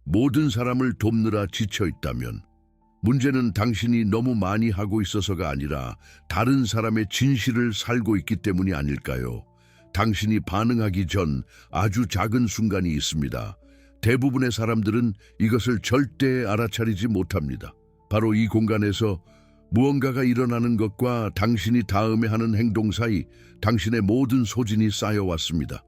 모든 사람을 돕느라 지쳐 있다면 문제는 당신이 너무 많이 하고 있어서가 아니라 다른 사람의 진실을 살고 있기 때문이 아닐까요? 당신이 반응하기 전 아주 작은 순간이 있습니다. 대부분의 사람들은 이것을 절대 알아차리지 못합니다. 바로 이 공간에서 무언가가 일어나는 것과 당신이 다음에 하는 행동 사이 당신의 모든 소진이 쌓여왔습니다.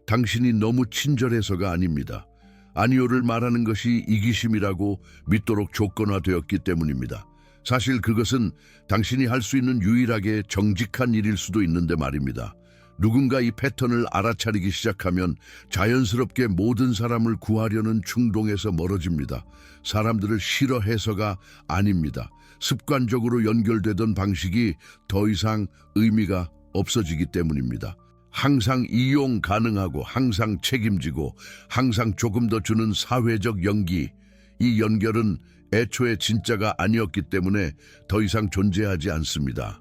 당신이 너무 친절해서가 아닙니다. 아니오를 말하는 것이 이기심이라고 믿도록 조건화되었기 때문입니다. 사실 그것은 당신이 할 수 있는 유일하게 정직한 일일 수도 있는데 말입니다. 누군가 이 패턴을 알아차리기 시작하면 자연스럽게 모든 사람을 구하려는 충동에서 멀어집니다. 사람들을 싫어해서가 아닙니다. 습관적으로 연결되던 방식이 더 이상 의미가 없어지기 때문입니다. 항상 이용 가능하고 항상 책임지고 항상 조금 더 주는 사회적 연기, 이 연결은 애초에 진짜가 아니었기 때문에 더 이상 존재하지 않습니다.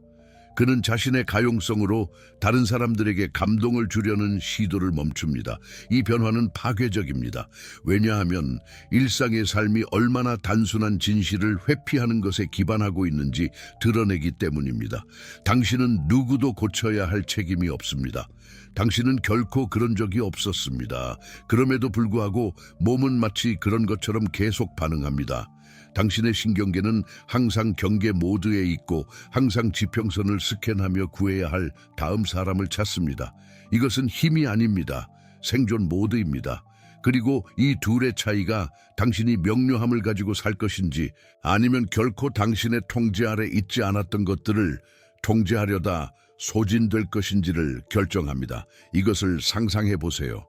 그는 자신의 가용성으로 다른 사람들에게 감동을 주려는 시도를 멈춥니다. 이 변화는 파괴적입니다. 왜냐하면 일상의 삶이 얼마나 단순한 진실을 회피하는 것에 기반하고 있는지 드러내기 때문입니다. 당신은 누구도 고쳐야 할 책임이 없습니다. 당신은 결코 그런 적이 없었습니다. 그럼에도 불구하고 몸은 마치 그런 것처럼 계속 반응합니다. 당신의 신경계는 항상 경계 모드에 있고 항상 지평선을 스캔하며 구해야 할 다음 사람을 찾습니다. 이것은 힘이 아닙니다. 생존 모드입니다. 그리고 이 둘의 차이가 당신이 명료함을 가지고 살 것인지 아니면 결코 당신의 통제 아래 있지 않았던 것들을 통제하려다 소진될 것인지를 결정합니다. 이것을 상상해 보세요.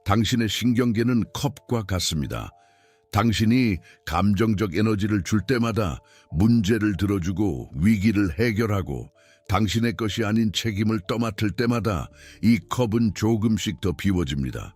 당신의 신경계는 컵과 같습니다. 당신이 감정적 에너지를 줄 때마다 문제를 들어주고 위기를 해결하고 당신의 것이 아닌 책임을 떠맡을 때마다 이 컵은 조금씩 더 비워집니다.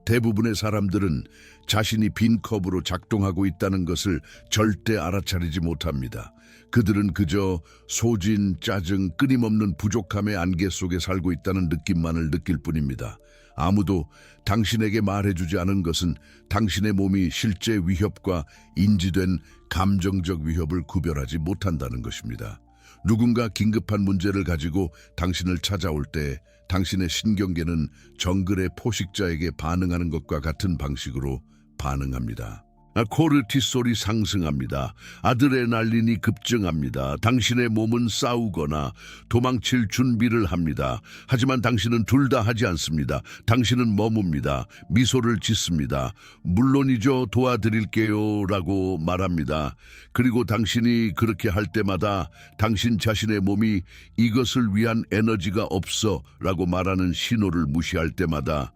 대부분의 사람들은 자신이 빈 컵으로 작동하고 있다는 것을 절대 알아차리지 못합니다. 그들은 그저 소진, 짜증, 끊임없는 부족함의 안개 속에 살고 있다는 느낌만을 느낄 뿐입니다. 아무도 당신에게 말해주지 않은 것은 당신의 몸이 실제 위협과 인지된 감정적 위협을 구별하지 못한다는 것입니다. 누군가 긴급한 문제를 가지고 당신을 찾아올 때 당신의 신경계는 정글의 포식자에게 반응하는 것과 같은 방식으로 반응합니다. 코르티솔이 상승합니다. 아드레날린이 급증합니다. 당신의 몸은 싸우거나 도망칠 준비를 합니다. 하지만 당신은 둘 다 하지 않습니다. 당신은 머뭅니다. 미소를 짓습니다. 물론이죠, 도와드릴게요 라고 말합니다. 그리고 당신이 그렇게 할 때마다 당신 자신의 몸이 이것을 위한 에너지가 없어 라고 말하는 신호를 무시할 때마다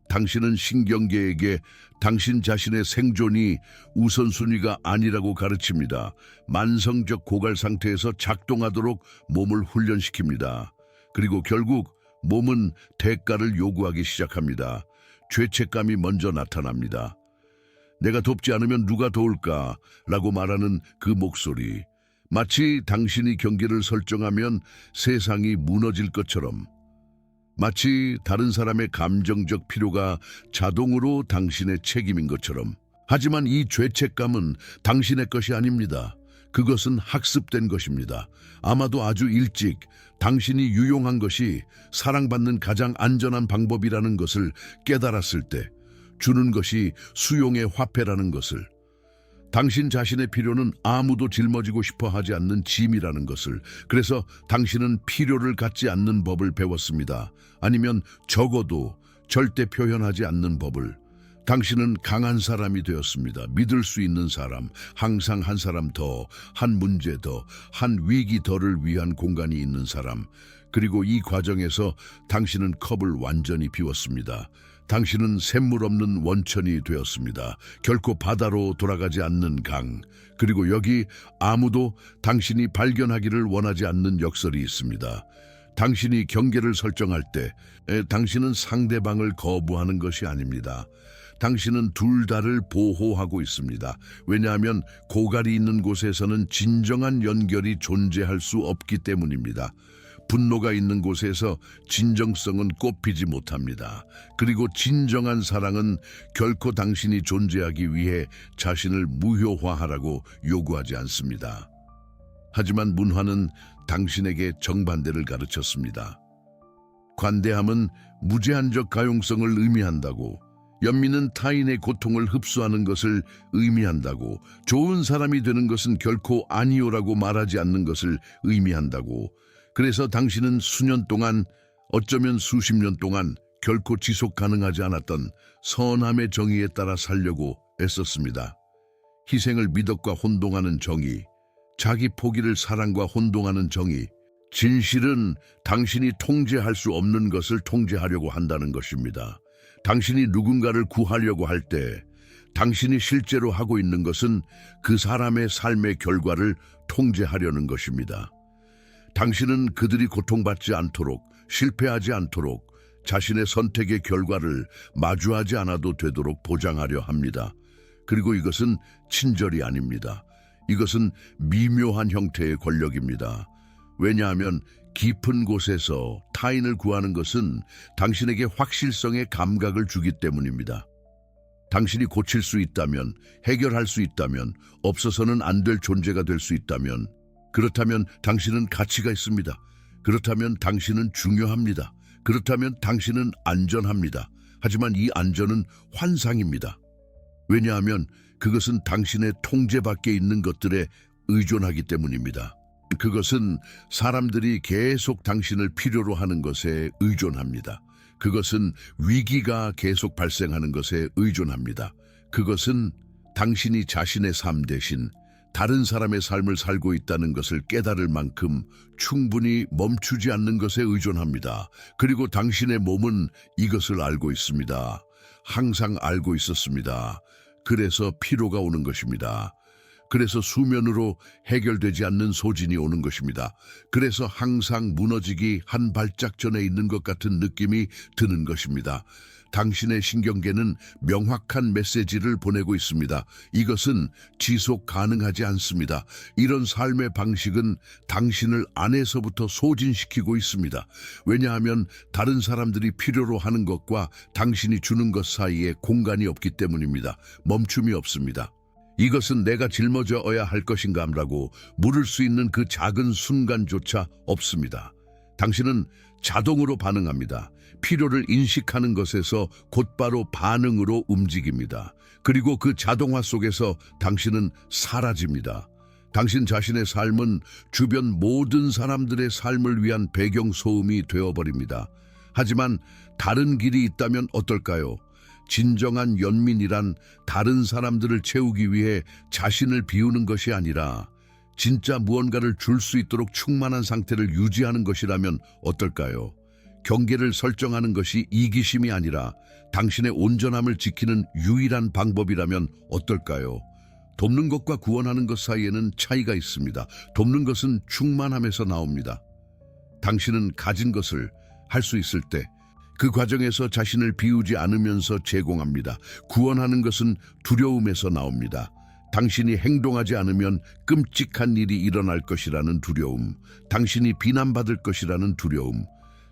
당신은 신경계에게 당신 자신의 생존이 우선순위가 아니라고 가르칩니다. 만성적 고갈 상태에서 작동하도록 몸을 훈련시킵니다. 그리고 결국 몸은 대가를 요구하기 시작합니다. 죄책감이 먼저 나타납니다. 내가 돕지 않으면 누가 도울까? 라고 말하는 그 목소리. 마치 당신이 경계를 설정하면 세상이 무너질 것처럼, 마치 다른 사람의 감정적 필요가 자동으로 당신의 책임인 것처럼. 하지만 이 죄책감은 당신의 것이 아닙니다. 그것은 학습된 것입니다. 아마도 아주 일찍 당신이 유용한 것이 사랑받는 가장 안전한 방법이라는 것을 깨달았을 때, 주는 것이 수용의 화폐라는 것을, 당신 자신의 필요는 아무도 짊어지고 싶어 하지 않는 짐이라는 것을, 그래서 당신은 필요를 갖지 않는 법을 배웠습니다. 아니면 적어도 절대 표현하지 않는 법을. 당신은 강한 사람이 되었습니다. 믿을 수 있는 사람, 항상 한 사람 더, 한 문제 더, 한 위기 더를 위한 공간이 있는 사람. 그리고 이 과정에서 당신은 컵을 완전히 비웠습니다. 당신은 샘물 없는 원천이 되었습니다. 결코 바다로 돌아가지 않는 강. 그리고 여기 아무도 당신이 발견하기를 원하지 않는 역설이 있습니다. 당신이 경계를 설정할 때 당신은 상대방을 거부하는 것이 아닙니다. 당신은 둘 다를 보호하고 있습니다. 왜냐하면 고갈이 있는 곳에서는 진정한 연결이 존재할 수 없기 때문입니다. 분노가 있는 곳에서 진정성은 꽃피지 못합니다. 그리고 진정한 사랑은 결코 당신이 존재하기 위해 자신을 무효화하라고 요구하지 않습니다. 하지만 문화는 당신에게 정반대를 가르쳤습니다. 관대함은 무제한적 가용성을 의미한다고, 연민은 타인의 고통을 흡수하는 것을 의미한다고, 좋은 사람이 되는 것은 결코 아니오라고 말하지 않는 것을 의미한다고. 그래서 당신은 수년 동안, 어쩌면 수십 년 동안 결코 지속 가능하지 않았던 선함의 정의에 따라 살려고 애썼습니다. 희생을 미덕과 혼동하는 정의, 자기 포기를 사랑과 혼동하는 정의, 진실은 당신이 통제할 수 없는 것을 통제하려고 한다는 것입니다. 당신이 누군가를 구하려고 할 때 당신이 실제로 하고 있는 것은 그 사람의 삶의 결과를 통제하려는 것입니다. 당신은 그들이 고통받지 않도록, 실패하지 않도록 자신의 선택의 결과를 마주하지 않아도 되도록 보장하려 합니다. 그리고 이것은 친절이 아닙니다. 이것은 미묘한 형태의 권력입니다. 왜냐하면 깊은 곳에서 타인을 구하는 것은 당신에게 확실성의 감각을 주기 때문입니다. 당신이 고칠 수 있다면, 해결할 수 있다면, 없어서는 안 될 존재가 될 수 있다면, 그렇다면 당신은 가치가 있습니다. 그렇다면 당신은 중요합니다. 그렇다면 당신은 안전합니다. 하지만 이 안전은 환상입니다. 왜냐하면 그것은 당신의 통제 밖에 있는 것들에 의존하기 때문입니다. 그것은 사람들이 계속 당신을 필요로 하는 것에 의존합니다. 그것은 위기가 계속 발생하는 것에 의존합니다. 그것은 당신이 자신의 삶 대신 다른 사람의 삶을 살고 있다는 것을 깨달을 만큼 충분히 멈추지 않는 것에 의존합니다. 그리고 당신의 몸은 이것을 알고 있습니다. 항상 알고 있었습니다. 그래서 피로가 오는 것입니다. 그래서 수면으로 해결되지 않는 소진이 오는 것입니다. 그래서 항상 무너지기 한 발짝 전에 있는 것 같은 느낌이 드는 것입니다. 당신의 신경계는 명확한 메시지를 보내고 있습니다. 이것은 지속 가능하지 않습니다. 이런 삶의 방식은 당신을 안에서부터 소진시키고 있습니다. 왜냐하면 다른 사람들이 필요로 하는 것과 당신이 주는 것 사이에 공간이 없기 때문입니다. 멈춤이 없습니다. 이것은 내가 짊어져야 할 것인가라고 물을 수 있는 그 작은 순간조차 없습니다. 당신은 자동으로 반응합니다. 필요를 인식하는 것에서 곧바로 반응으로 움직입니다. 그리고 그 자동화 속에서 당신은 사라집니다. 당신 자신의 삶은 주변 모든 사람들의 삶을 위한 배경 소음이 되어버립니다. 하지만 다른 길이 있다면 어떨까요? 진정한 연민이란 다른 사람들을 채우기 위해 자신을 비우는 것이 아니라 진짜 무언가를 줄 수 있도록 충만한 상태를 유지하는 것이라면 어떨까요? 경계를 설정하는 것이 이기심이 아니라 당신의 온전함을 지키는 유일한 방법이라면 어떨까요? 돕는 것과 구원하는 것 사이에는 차이가 있습니다. 돕는 것은 충만함에서 나옵니다. 당신은 가진 것을 할 수 있을 때 그 과정에서 자신을 비우지 않으면서 제공합니다. 구원하는 것은 두려움에서 나옵니다. 당신이 행동하지 않으면 끔찍한 일이 일어날 것이라는 두려움, 당신이 비난받을 것이라는 두려움,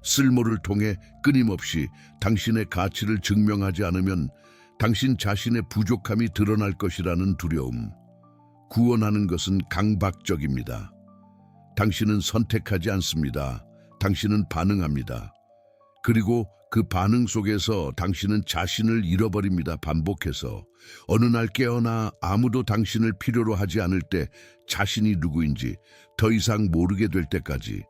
쓸모를 통해 끊임없이 당신의 가치를 증명하지 않으면 당신 자신의 부족함이 드러날 것이라는 두려움. 구원하는 것은 강박적입니다. 당신은 선택하지 않습니다. 당신은 반응합니다. 그리고 그 반응 속에서 당신은 자신을 잃어버립니다. 반복해서. 어느 날 깨어나 아무도 당신을 필요로 하지 않을 때 자신이 누구인지 더 이상 모르게 될 때까지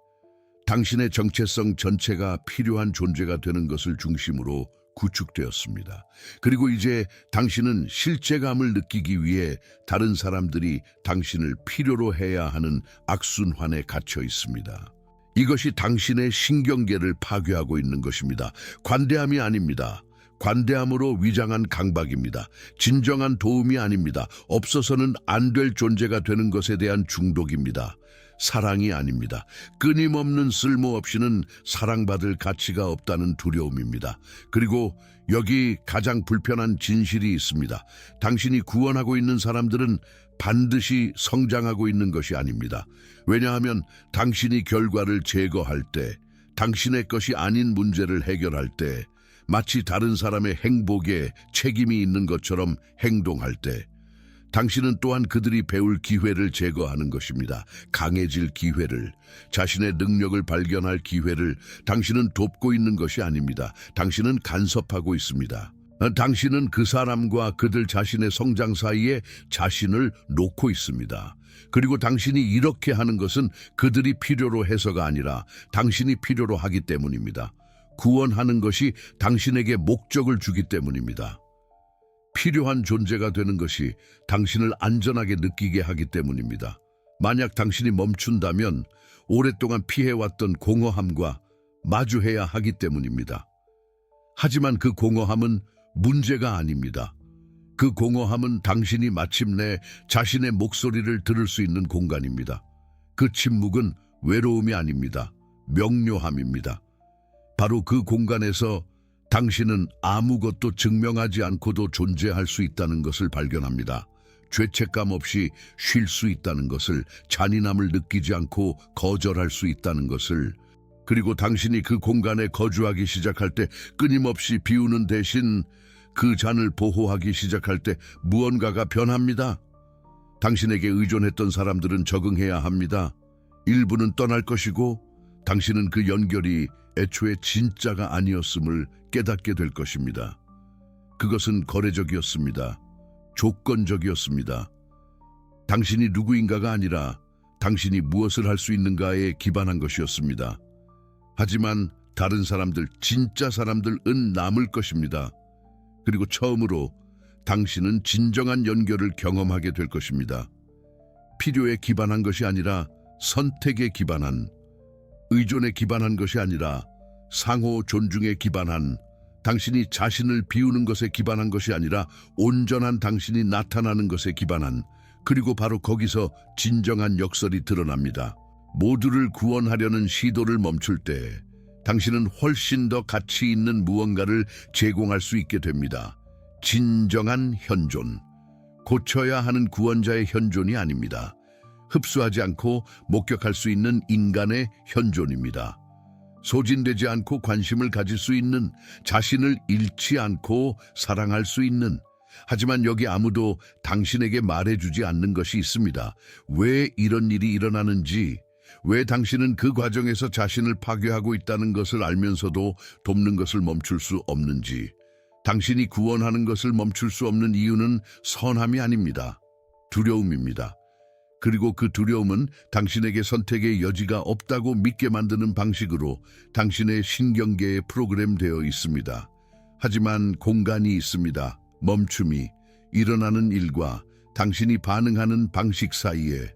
당신의 정체성 전체가 필요한 존재가 되는 것을 중심으로 구축되었습니다. 그리고 이제 당신은 실체감을 느끼기 위해 다른 사람들이 당신을 필요로 해야 하는 악순환에 갇혀 있습니다. 이것이 당신의 신경계를 파괴하고 있는 것입니다. 관대함이 아닙니다. 관대함으로 위장한 강박입니다. 진정한 도움이 아닙니다. 없어서는 안 될 존재가 되는 것에 대한 중독입니다. 사랑이 아닙니다. 끊임없는 쓸모 없이는 사랑받을 가치가 없다는 두려움입니다. 그리고 여기 가장 불편한 진실이 있습니다. 당신이 구원하고 있는 사람들은 반드시 성장하고 있는 것이 아닙니다. 왜냐하면 당신이 결과를 제거할 때, 당신의 것이 아닌 문제를 해결할 때, 마치 다른 사람의 행복에 책임이 있는 것처럼 행동할 때, 당신은 또한 그들이 배울 기회를 제거하는 것입니다. 강해질 기회를, 자신의 능력을 발견할 기회를 당신은 돕고 있는 것이 아닙니다. 당신은 간섭하고 있습니다. 당신은 그 사람과 그들 자신의 성장 사이에 자신을 놓고 있습니다. 그리고 당신이 이렇게 하는 것은 그들이 필요로 해서가 아니라 당신이 필요로 하기 때문입니다. 구원하는 것이 당신에게 목적을 주기 때문입니다. 필요한 존재가 되는 것이 당신을 안전하게 느끼게 하기 때문입니다. 만약 당신이 멈춘다면 오랫동안 피해왔던 공허함과 마주해야 하기 때문입니다. 하지만 그 공허함은 문제가 아닙니다. 그 공허함은 당신이 마침내 자신의 목소리를 들을 수 있는 공간입니다. 그 침묵은 외로움이 아닙니다. 명료함입니다. 바로 그 공간에서 당신은 아무것도 증명하지 않고도 존재할 수 있다는 것을 발견합니다. 죄책감 없이 쉴 수 있다는 것을, 잔인함을 느끼지 않고 거절할 수 있다는 것을, 그리고 당신이 그 공간에 거주하기 시작할 때 끊임없이 비우는 대신 그 잔을 보호하기 시작할 때 무언가가 변합니다. 당신에게 의존했던 사람들은 적응해야 합니다. 일부는 떠날 것이고 당신은 그 연결이 애초에 진짜가 아니었음을 깨닫게 될 것입니다. 그것은 거래적이었습니다. 조건적이었습니다. 당신이 누구인가가 아니라 당신이 무엇을 할 수 있는가에 기반한 것이었습니다. 하지만 다른 사람들, 진짜 사람들은 남을 것입니다. 그리고 처음으로 당신은 진정한 연결을 경험하게 될 것입니다. 필요에 기반한 것이 아니라 선택에 기반한, 의존에 기반한 것이 아니라 상호 존중에 기반한, 당신이 자신을 비우는 것에 기반한 것이 아니라 온전한 당신이 나타나는 것에 기반한, 그리고 바로 거기서 진정한 역설이 드러납니다. 모두를 구원하려는 시도를 멈출 때 당신은 훨씬 더 가치 있는 무언가를 제공할 수 있게 됩니다. 진정한 현존. 고쳐야 하는 구원자의 현존이 아닙니다. 흡수하지 않고 목격할 수 있는 인간의 현존입니다. 소진되지 않고 관심을 가질 수 있는, 자신을 잃지 않고 사랑할 수 있는, 하지만 여기 아무도 당신에게 말해주지 않는 것이 있습니다. 왜 이런 일이 일어나는지, 왜 당신은 그 과정에서 자신을 파괴하고 있다는 것을 알면서도 돕는 것을 멈출 수 없는지. 당신이 구원하는 것을 멈출 수 없는 이유는 선함이 아닙니다. 두려움입니다. 그리고 그 두려움은 당신에게 선택의 여지가 없다고 믿게 만드는 방식으로 당신의 신경계에 프로그램되어 있습니다. 하지만 공간이 있습니다. 멈춤이 일어나는 일과 당신이 반응하는 방식 사이에,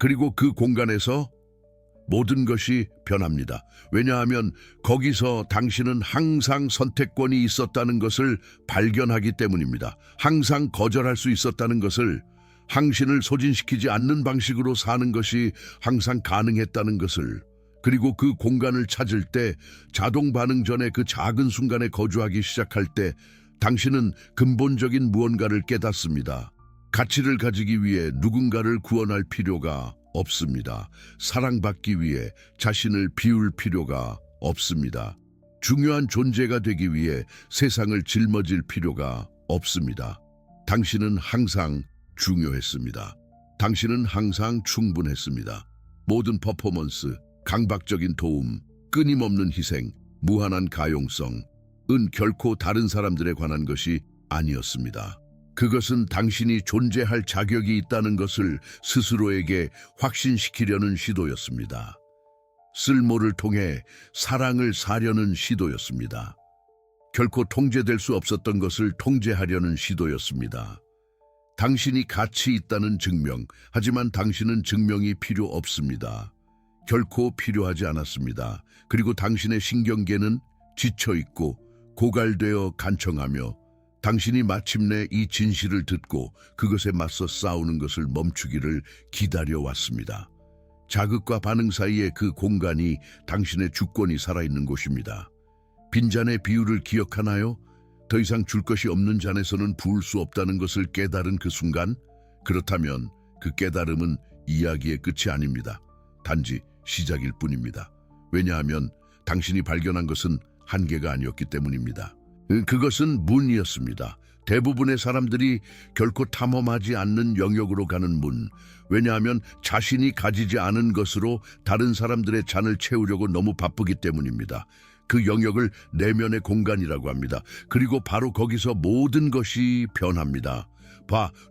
그리고 그 공간에서 모든 것이 변합니다. 왜냐하면 거기서 당신은 항상 선택권이 있었다는 것을 발견하기 때문입니다. 항상 거절할 수 있었다는 것을, 당신을 소진시키지 않는 방식으로 사는 것이 항상 가능했다는 것을, 그리고 그 공간을 찾을 때, 자동 반응 전에 그 작은 순간에 거주하기 시작할 때 당신은 근본적인 무언가를 깨닫습니다. 가치를 가지기 위해 누군가를 구원할 필요가 없습니다. 사랑받기 위해 자신을 비울 필요가 없습니다. 중요한 존재가 되기 위해 세상을 짊어질 필요가 없습니다. 당신은 항상 중요했습니다. 당신은 항상 충분했습니다. 모든 퍼포먼스, 강박적인 도움, 끊임없는 희생, 무한한 가용성은 결코 다른 사람들에 관한 것이 아니었습니다. 그것은 당신이 존재할 자격이 있다는 것을 스스로에게 확신시키려는 시도였습니다. 쓸모를 통해 사랑을 사려는 시도였습니다. 결코 통제될 수 없었던 것을 통제하려는 시도였습니다. 당신이 가치 있다는 증명, 하지만 당신은 증명이 필요 없습니다. 결코 필요하지 않았습니다. 그리고 당신의 신경계는 지쳐있고 고갈되어 간청하며 당신이 마침내 이 진실을 듣고 그것에 맞서 싸우는 것을 멈추기를 기다려왔습니다. 자극과 반응 사이의 그 공간이 당신의 주권이 살아있는 곳입니다. 빈잔의 비유를 기억하나요? 더 이상 줄 것이 없는 잔에서는 부을 수 없다는 것을 깨달은 그 순간, 그렇다면 그 깨달음은 이야기의 끝이 아닙니다. 단지 시작일 뿐입니다. 왜냐하면 당신이 발견한 것은 한계가 아니었기 때문입니다. 그것은 문이었습니다. 대부분의 사람들이 결코 탐험하지 않는 영역으로 가는 문. 왜냐하면 자신이 가지지 않은 것으로 다른 사람들의 잔을 채우려고 너무 바쁘기 때문입니다. 그 영역을 내면의 공간이라고 합니다. 그리고 바로 거기서 모든 것이 변합니다.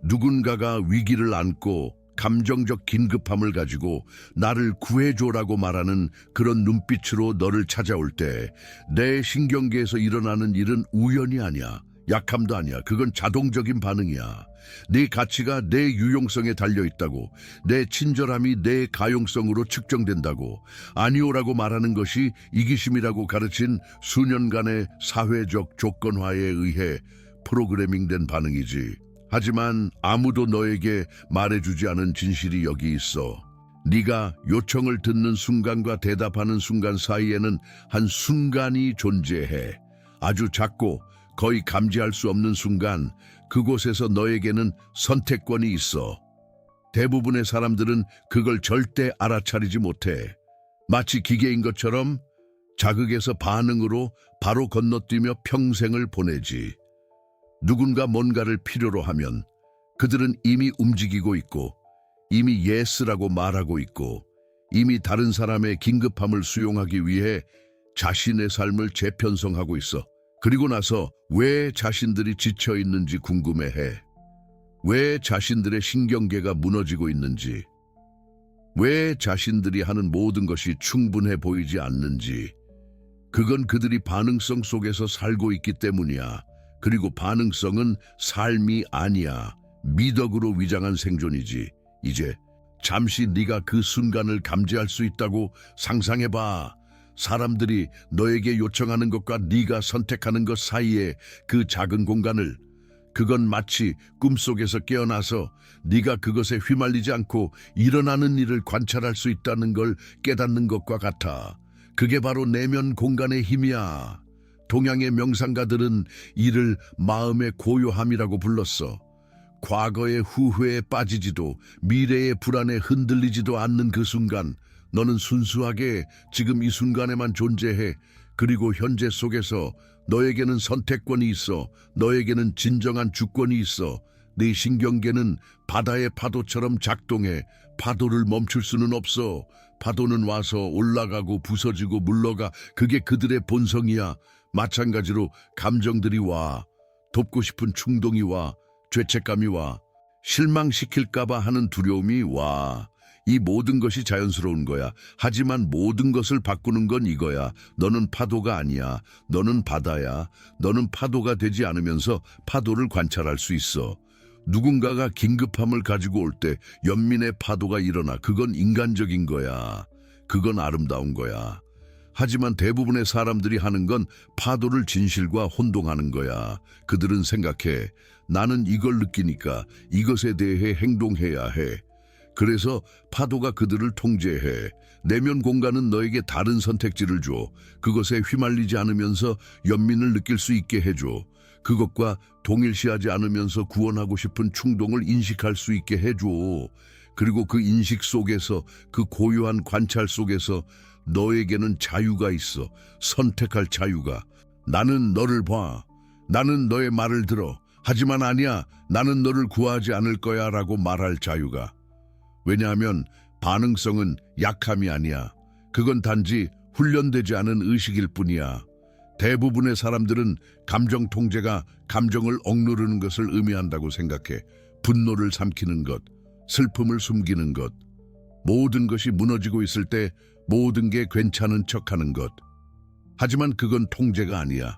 누군가가 위기를 안고 감정적 긴급함을 가지고 나를 구해줘라고 말하는 그런 눈빛으로 너를 찾아올 때 내 신경계에서 일어나는 일은 우연이 아니야. 약함도 아니야. 그건 자동적인 반응이야. 네 가치가 내 유용성에 달려있다고, 내 친절함이 내 가용성으로 측정된다고, 아니오라고 말하는 것이 이기심이라고 가르친 수년간의 사회적 조건화에 의해 프로그래밍된 반응이지. 하지만 아무도 너에게 말해주지 않은 진실이 여기 있어. 네가 요청을 듣는 순간과 대답하는 순간 사이에는 한 순간이 존재해. 아주 작고 거의 감지할 수 없는 순간, 그곳에서 너에게는 선택권이 있어. 대부분의 사람들은 그걸 절대 알아차리지 못해. 마치 기계인 것처럼 자극에서 반응으로 바로 건너뛰며 평생을 보내지. 누군가 뭔가를 필요로 하면 그들은 이미 움직이고 있고, 이미 예스라고 말하고 있고, 이미 다른 사람의 긴급함을 수용하기 위해 자신의 삶을 재편성하고 있어. 그리고 나서 왜 자신들이 지쳐 있는지 궁금해해. 왜 자신들의 신경계가 무너지고 있는지, 왜 자신들이 하는 모든 것이 충분해 보이지 않는지. 그건 그들이 반응성 속에서 살고 있기 때문이야. 그리고 반응성은 삶이 아니야. 미덕으로 위장한 생존이지. 이제 잠시 네가 그 순간을 감지할 수 있다고 상상해봐. 사람들이 너에게 요청하는 것과 네가 선택하는 것 사이에 그 작은 공간을, 그건 마치 꿈속에서 깨어나서 네가 그것에 휘말리지 않고 일어나는 일을 관찰할 수 있다는 걸 깨닫는 것과 같아. 그게 바로 내면 공간의 힘이야. 동양의 명상가들은 이를 마음의 고요함이라고 불렀어. 과거의 후회에 빠지지도 미래의 불안에 흔들리지도 않는 그 순간, 너는 순수하게 지금 이 순간에만 존재해. 그리고 현재 속에서 너에게는 선택권이 있어. 너에게는 진정한 주권이 있어. 네 신경계는 바다의 파도처럼 작동해. 파도를 멈출 수는 없어. 파도는 와서 올라가고 부서지고 물러가. 그게 그들의 본성이야. 마찬가지로 감정들이 와. 돕고 싶은 충동이 와. 죄책감이 와. 실망시킬까봐 하는 두려움이 와. 이 모든 것이 자연스러운 거야. 하지만 모든 것을 바꾸는 건 이거야. 너는 파도가 아니야. 너는 바다야. 너는 파도가 되지 않으면서 파도를 관찰할 수 있어. 누군가가 긴급함을 가지고 올 때 연민의 파도가 일어나. 그건 인간적인 거야. 그건 아름다운 거야. 하지만 대부분의 사람들이 하는 건 파도를 진실과 혼동하는 거야. 그들은 생각해. 나는 이걸 느끼니까 이것에 대해 행동해야 해. 그래서 파도가 그들을 통제해. 내면 공간은 너에게 다른 선택지를 줘. 그것에 휘말리지 않으면서 연민을 느낄 수 있게 해줘. 그것과 동일시하지 않으면서 구원하고 싶은 충동을 인식할 수 있게 해줘. 그리고 그 인식 속에서, 그 고요한 관찰 속에서 너에게는 자유가 있어. 선택할 자유가. 나는 너를 봐. 나는 너의 말을 들어. 하지만 아니야. 나는 너를 구하지 않을 거야 라고 말할 자유가. 왜냐하면 반응성은 약함이 아니야. 그건 단지 훈련되지 않은 의식일 뿐이야. 대부분의 사람들은 감정 통제가 감정을 억누르는 것을 의미한다고 생각해. 분노를 삼키는 것, 슬픔을 숨기는 것, 모든 것이 무너지고 있을 때 모든 게 괜찮은 척하는 것. 하지만 그건 통제가 아니야.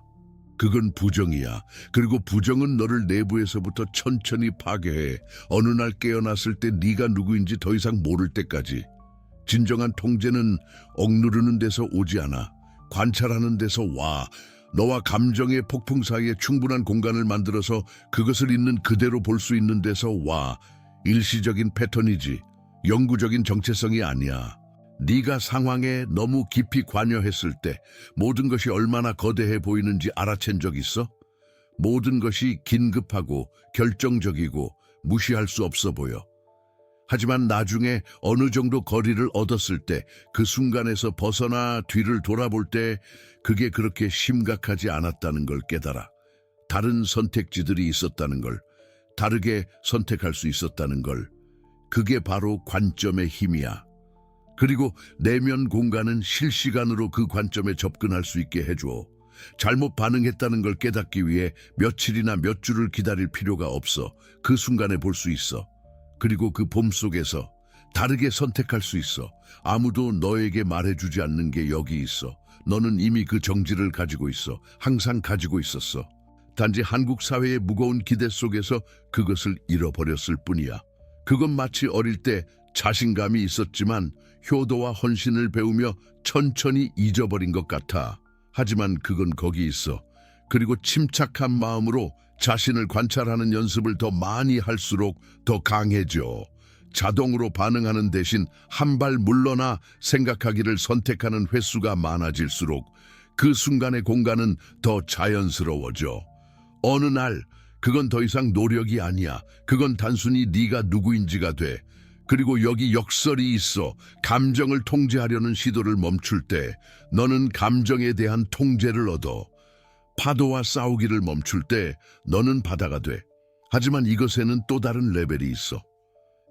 그건 부정이야. 그리고 부정은 너를 내부에서부터 천천히 파괴해. 어느 날 깨어났을 때 네가 누구인지 더 이상 모를 때까지. 진정한 통제는 억누르는 데서 오지 않아. 관찰하는 데서 와. 너와 감정의 폭풍 사이에 충분한 공간을 만들어서 그것을 있는 그대로 볼 수 있는 데서 와. 일시적인 패턴이지 영구적인 정체성이 아니야. 네가 상황에 너무 깊이 관여했을 때 모든 것이 얼마나 거대해 보이는지 알아챈 적 있어? 모든 것이 긴급하고 결정적이고 무시할 수 없어 보여. 하지만 나중에 어느 정도 거리를 얻었을 때, 그 순간에서 벗어나 뒤를 돌아볼 때 그게 그렇게 심각하지 않았다는 걸 깨달아. 다른 선택지들이 있었다는 걸, 다르게 선택할 수 있었다는 걸. 그게 바로 관점의 힘이야. 그리고 내면 공간은 실시간으로 그 관점에 접근할 수 있게 해줘. 잘못 반응했다는 걸 깨닫기 위해 며칠이나 몇 주를 기다릴 필요가 없어. 그 순간에 볼 수 있어. 그리고 그 봄 속에서 다르게 선택할 수 있어. 아무도 너에게 말해주지 않는 게 여기 있어. 너는 이미 그 정지를 가지고 있어. 항상 가지고 있었어. 단지 한국 사회의 무거운 기대 속에서 그것을 잃어버렸을 뿐이야. 그건 마치 어릴 때 자신감이 있었지만 효도와 헌신을 배우며 천천히 잊어버린 것 같아. 하지만 그건 거기 있어. 그리고 침착한 마음으로 자신을 관찰하는 연습을 더 많이 할수록 더 강해져. 자동으로 반응하는 대신 한 발 물러나 생각하기를 선택하는 횟수가 많아질수록 그 순간의 공간은 더 자연스러워져. 어느 날 그건 더 이상 노력이 아니야. 그건 단순히 네가 누구인지가 돼. 그리고 여기 역설이 있어. 감정을 통제하려는 시도를 멈출 때 너는 감정에 대한 통제를 얻어. 파도와 싸우기를 멈출 때 너는 바다가 돼. 하지만 이것에는 또 다른 레벨이 있어.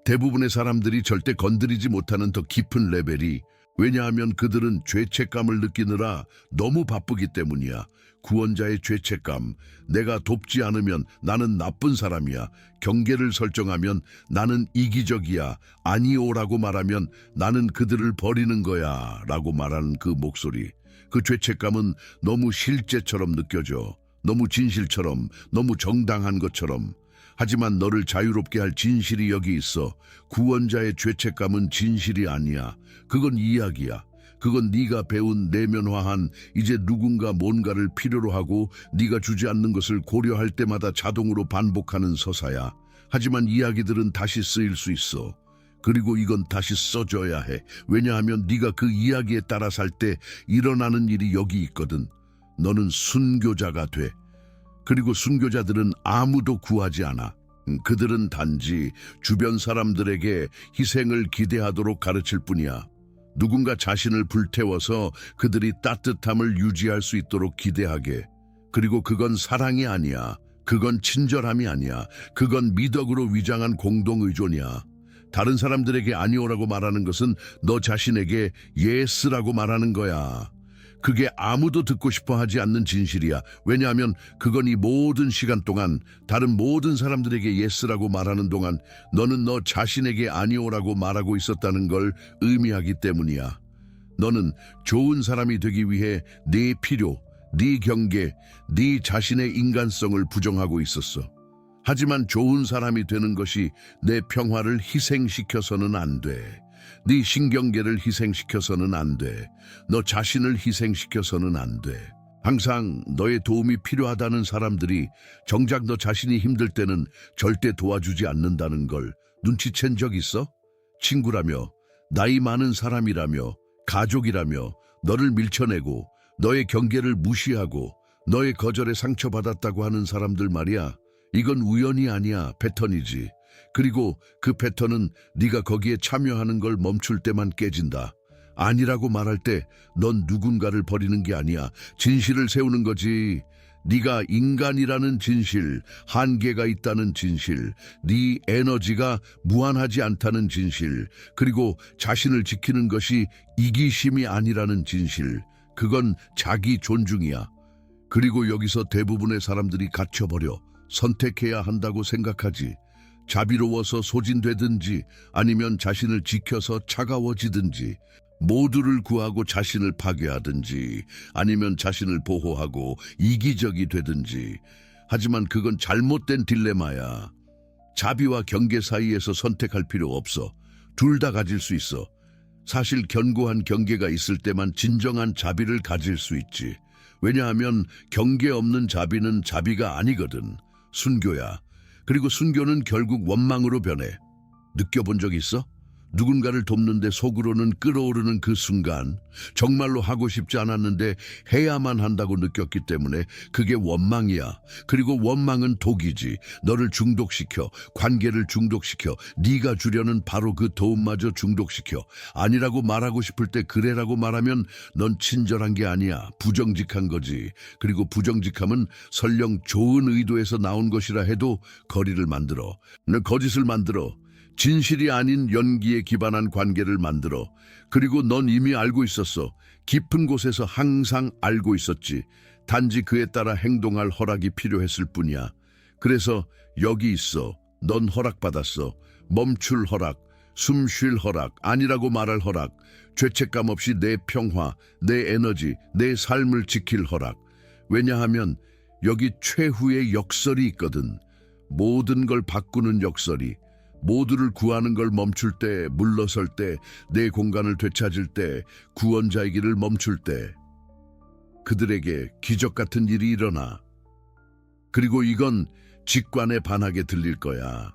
대부분의 사람들이 절대 건드리지 못하는 더 깊은 레벨이, 왜냐하면 그들은 죄책감을 느끼느라 너무 바쁘기 때문이야. 구원자의 죄책감, 내가 돕지 않으면 나는 나쁜 사람이야. 경계를 설정하면 나는 이기적이야. 아니오라고 말하면 나는 그들을 버리는 거야 라고 말하는 그 목소리. 그 죄책감은 너무 실제처럼 느껴져. 너무 진실처럼, 너무 정당한 것처럼. 하지만 너를 자유롭게 할 진실이 여기 있어. 구원자의 죄책감은 진실이 아니야. 그건 이야기야. 그건 네가 배운 내면화한, 이제 누군가 뭔가를 필요로 하고 네가 주지 않는 것을 고려할 때마다 자동으로 반복하는 서사야. 하지만 이야기들은 다시 쓰일 수 있어. 그리고 이건 다시 써줘야 해. 왜냐하면 네가 그 이야기에 따라 살 때 일어나는 일이 여기 있거든. 너는 순교자가 돼. 그리고 순교자들은 아무도 구하지 않아. 그들은 단지 주변 사람들에게 희생을 기대하도록 가르칠 뿐이야. 누군가 자신을 불태워서 그들이 따뜻함을 유지할 수 있도록 기대하게. 그리고 그건 사랑이 아니야. 그건 친절함이 아니야. 그건 미덕으로 위장한 공동의존이야. 다른 사람들에게 아니오라고 말하는 것은 너 자신에게 예스라고 말하는 거야. 그게 아무도 듣고 싶어 하지 않는 진실이야. 왜냐하면 그건 이 모든 시간 동안 다른 모든 사람들에게 예스라고 말하는 동안 너는 너 자신에게 아니오라고 말하고 있었다는 걸 의미하기 때문이야. 너는 좋은 사람이 되기 위해 네 필요, 네 경계, 네 자신의 인간성을 부정하고 있었어. 하지만 좋은 사람이 되는 것이 내 평화를 희생시켜서는 안 돼. 네 신경계를 희생시켜서는 안 돼. 너 자신을 희생시켜서는 안 돼. 항상 너의 도움이 필요하다는 사람들이 정작 너 자신이 힘들 때는 절대 도와주지 않는다는 걸 눈치챈 적 있어? 친구라며, 나이 많은 사람이라며, 가족이라며 너를 밀쳐내고 너의 경계를 무시하고 너의 거절에 상처받았다고 하는 사람들 말이야. 이건 우연이 아니야. 패턴이지. 그리고 그 패턴은 네가 거기에 참여하는 걸 멈출 때만 깨진다. 아니라고 말할 때 넌 누군가를 버리는 게 아니야. 진실을 세우는 거지. 네가 인간이라는 진실, 한계가 있다는 진실, 네 에너지가 무한하지 않다는 진실, 그리고 자신을 지키는 것이 이기심이 아니라는 진실. 그건 자기 존중이야. 그리고 여기서 대부분의 사람들이 갇혀버려. 선택해야 한다고 생각하지. 자비로워서 소진되든지 아니면 자신을 지켜서 차가워지든지, 모두를 구하고 자신을 파괴하든지 아니면 자신을 보호하고 이기적이 되든지. 하지만 그건 잘못된 딜레마야. 자비와 경계 사이에서 선택할 필요 없어. 둘 다 가질 수 있어. 사실 견고한 경계가 있을 때만 진정한 자비를 가질 수 있지. 왜냐하면 경계 없는 자비는 자비가 아니거든. 순교야. 그리고 순교는 결국 원망으로 변해. 느껴본 적 있어? 누군가를 돕는데 속으로는 끓어오르는 그 순간, 정말로 하고 싶지 않았는데 해야만 한다고 느꼈기 때문에 그게 원망이야. 그리고 원망은 독이지. 너를 중독시켜, 관계를 중독시켜, 네가 주려는 바로 그 도움마저 중독시켜. 아니라고 말하고 싶을 때 그래라고 말하면 넌 친절한 게 아니야. 부정직한 거지. 그리고 부정직함은 설령 좋은 의도에서 나온 것이라 해도 거리를 만들어. 거짓을 만들어. 진실이 아닌 연기에 기반한 관계를 만들어. 그리고 넌 이미 알고 있었어. 깊은 곳에서 항상 알고 있었지. 단지 그에 따라 행동할 허락이 필요했을 뿐이야. 그래서 여기 있어. 넌 허락받았어. 멈출 허락, 숨 쉴 허락, 아니라고 말할 허락, 죄책감 없이 내 평화, 내 에너지, 내 삶을 지킬 허락. 왜냐하면 여기 최후의 역설이 있거든. 모든 걸 바꾸는 역설이. 모두를 구하는 걸 멈출 때, 물러설 때, 내 공간을 되찾을 때, 구원자이기를 멈출 때, 그들에게 기적 같은 일이 일어나. 그리고 이건 직관에 반하게 들릴 거야.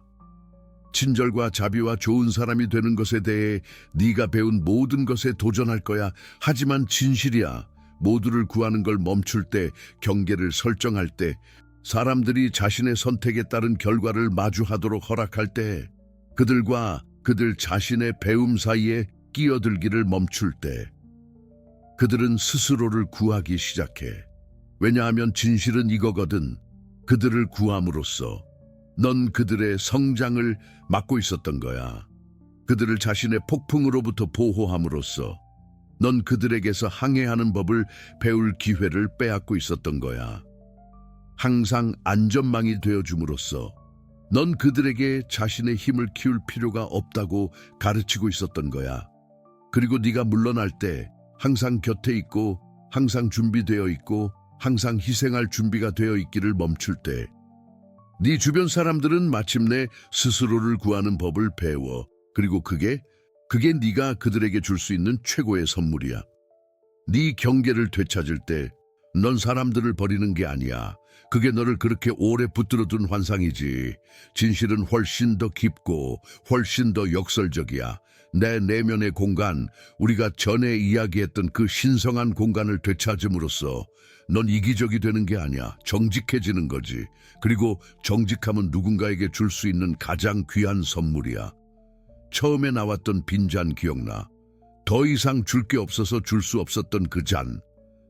친절과 자비와 좋은 사람이 되는 것에 대해 네가 배운 모든 것에 도전할 거야. 하지만 진실이야. 모두를 구하는 걸 멈출 때, 경계를 설정할 때, 사람들이 자신의 선택에 따른 결과를 마주하도록 허락할 때, 그들과 그들 자신의 배움 사이에 끼어들기를 멈출 때, 그들은 스스로를 구하기 시작해. 왜냐하면 진실은 이거거든. 그들을 구함으로써 넌 그들의 성장을 막고 있었던 거야. 그들을 자신의 폭풍으로부터 보호함으로써 넌 그들에게서 항해하는 법을 배울 기회를 빼앗고 있었던 거야. 항상 안전망이 되어줌으로써 넌 그들에게 자신의 힘을 키울 필요가 없다고 가르치고 있었던 거야. 그리고 네가 물러날 때 항상 곁에 있고, 항상 준비되어 있고, 항상 희생할 준비가 되어 있기를 멈출 때, 네 주변 사람들은 마침내 스스로를 구하는 법을 배워. 그리고 그게 네가 그들에게 줄 수 있는 최고의 선물이야. 네 경계를 되찾을 때 넌 사람들을 버리는 게 아니야. 그게 너를 그렇게 오래 붙들어둔 환상이지. 진실은 훨씬 더 깊고 훨씬 더 역설적이야. 내 내면의 공간, 우리가 전에 이야기했던 그 신성한 공간을 되찾음으로써 넌 이기적이 되는 게 아니야. 정직해지는 거지. 그리고 정직함은 누군가에게 줄 수 있는 가장 귀한 선물이야. 처음에 나왔던 빈잔 기억나? 더 이상 줄 게 없어서 줄 수 없었던 그 잔.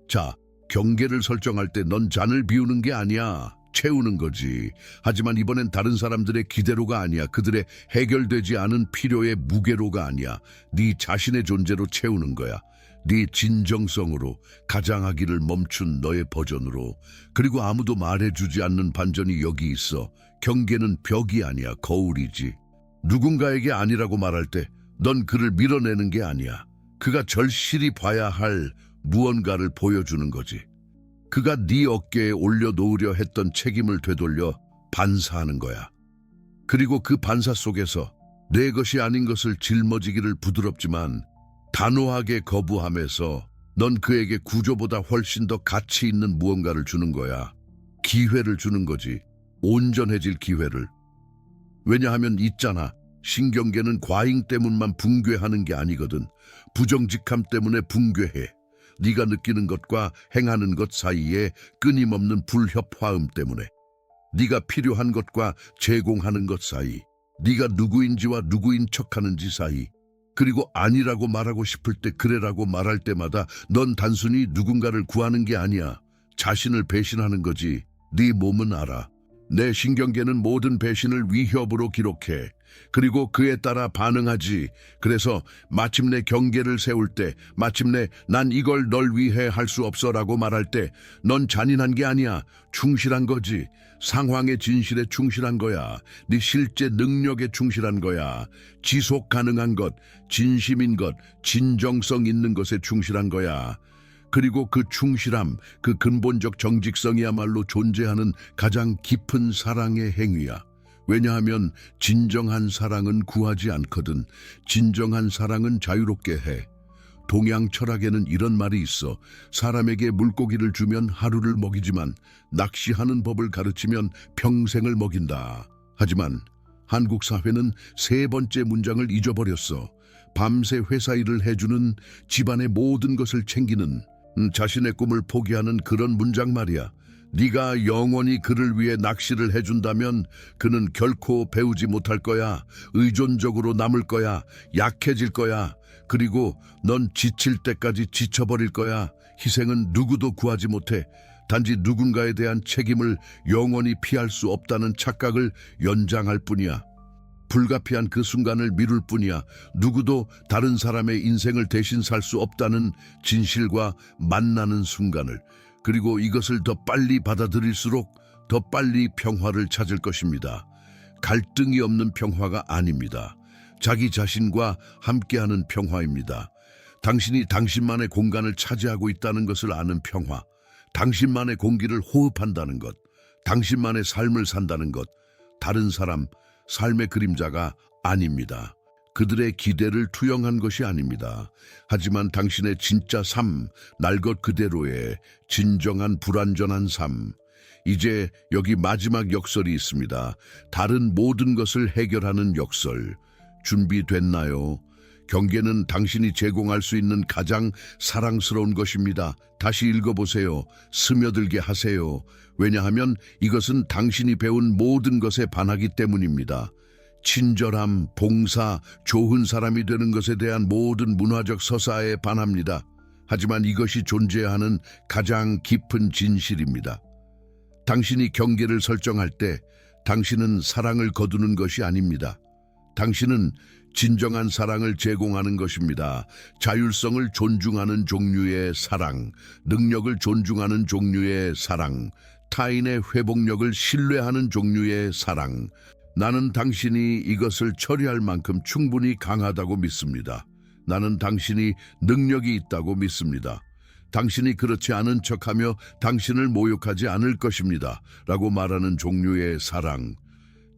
자, 경계를 설정할 때 넌 잔을 비우는 게 아니야. 채우는 거지. 하지만 이번엔 다른 사람들의 기대로가 아니야. 그들의 해결되지 않은 필요의 무게로가 아니야. 네 자신의 존재로 채우는 거야. 네 진정성으로, 가장하기를 멈춘 너의 버전으로. 그리고 아무도 말해주지 않는 반전이 여기 있어. 경계는 벽이 아니야. 거울이지. 누군가에게 아니라고 말할 때 넌 그를 밀어내는 게 아니야. 그가 절실히 봐야 할 무언가를 보여주는 거지. 그가 네 어깨에 올려놓으려 했던 책임을 되돌려 반사하는 거야. 그리고 그 반사 속에서 내 것이 아닌 것을 짊어지기를 부드럽지만 단호하게 거부하면서 넌 그에게 구조보다 훨씬 더 가치 있는 무언가를 주는 거야. 기회를 주는 거지. 온전해질 기회를. 왜냐하면 있잖아. 신경계는 과잉 때문만 붕괴하는 게 아니거든. 부정직함 때문에 붕괴해. 네가 느끼는 것과 행하는 것 사이에 끊임없는 불협화음 때문에. 네가 필요한 것과 제공하는 것 사이. 네가 누구인지와 누구인 척하는지 사이. 그리고 아니라고 말하고 싶을 때 그래라고 말할 때마다 넌 단순히 누군가를 구하는 게 아니야. 자신을 배신하는 거지. 네 몸은 알아. 내 신경계는 모든 배신을 위협으로 기록해. 그리고 그에 따라 반응하지. 그래서 마침내 경계를 세울 때, 마침내 난 이걸 널 위해 할 수 없어라고 말할 때 넌 잔인한 게 아니야. 충실한 거지. 상황의 진실에 충실한 거야. 네 실제 능력에 충실한 거야. 지속 가능한 것, 진심인 것, 진정성 있는 것에 충실한 거야. 그리고 그 충실함, 그 근본적 정직성이야말로 존재하는 가장 깊은 사랑의 행위야. 왜냐하면 진정한 사랑은 구하지 않거든. 진정한 사랑은 자유롭게 해. 동양 철학에는 이런 말이 있어. 사람에게 물고기를 주면 하루를 먹이지만 낚시하는 법을 가르치면 평생을 먹인다. 하지만 한국 사회는 세 번째 문장을 잊어버렸어. 밤새 회사 일을 해주는, 집안의 모든 것을 챙기는, 자신의 꿈을 포기하는 그런 문장 말이야. 네가 영원히 그를 위해 낚시를 해준다면 그는 결코 배우지 못할 거야. 의존적으로 남을 거야. 약해질 거야. 그리고 넌 지칠 때까지 지쳐버릴 거야. 희생은 누구도 구하지 못해. 단지 누군가에 대한 책임을 영원히 피할 수 없다는 착각을 연장할 뿐이야. 불가피한 그 순간을 미룰 뿐이야. 누구도 다른 사람의 인생을 대신 살 수 없다는 진실과 만나는 순간을. 그리고 이것을 더 빨리 받아들일수록 더 빨리 평화를 찾을 것입니다. 갈등이 없는 평화가 아닙니다. 자기 자신과 함께하는 평화입니다. 당신이 당신만의 공간을 차지하고 있다는 것을 아는 평화. 당신만의 공기를 호흡한다는 것. 당신만의 삶을 산다는 것. 다른 사람, 삶의 그림자가 아닙니다. 그들의 기대를 투영한 것이 아닙니다. 하지만 당신의 진짜 삶, 날 것 그대로의 진정한 불완전한 삶. 이제 여기 마지막 역설이 있습니다. 다른 모든 것을 해결하는 역설. 준비됐나요? 경계는 당신이 제공할 수 있는 가장 사랑스러운 것입니다. 다시 읽어보세요. 스며들게 하세요. 왜냐하면 이것은 당신이 배운 모든 것에 반하기 때문입니다. 친절함, 봉사, 좋은 사람이 되는 것에 대한 모든 문화적 서사에 반합니다. 하지만 이것이 존재해야 하는 가장 깊은 진실입니다. 당신이 경계를 설정할 때 당신은 사랑을 거두는 것이 아닙니다. 당신은 진정한 사랑을 제공하는 것입니다. 자율성을 존중하는 종류의 사랑, 능력을 존중하는 종류의 사랑, 타인의 회복력을 신뢰하는 종류의 사랑. 나는 당신이 이것을 처리할 만큼 충분히 강하다고 믿습니다. 나는 당신이 능력이 있다고 믿습니다. 당신이 그렇지 않은 척하며 당신을 모욕하지 않을 것입니다. 라고 말하는 종류의 사랑.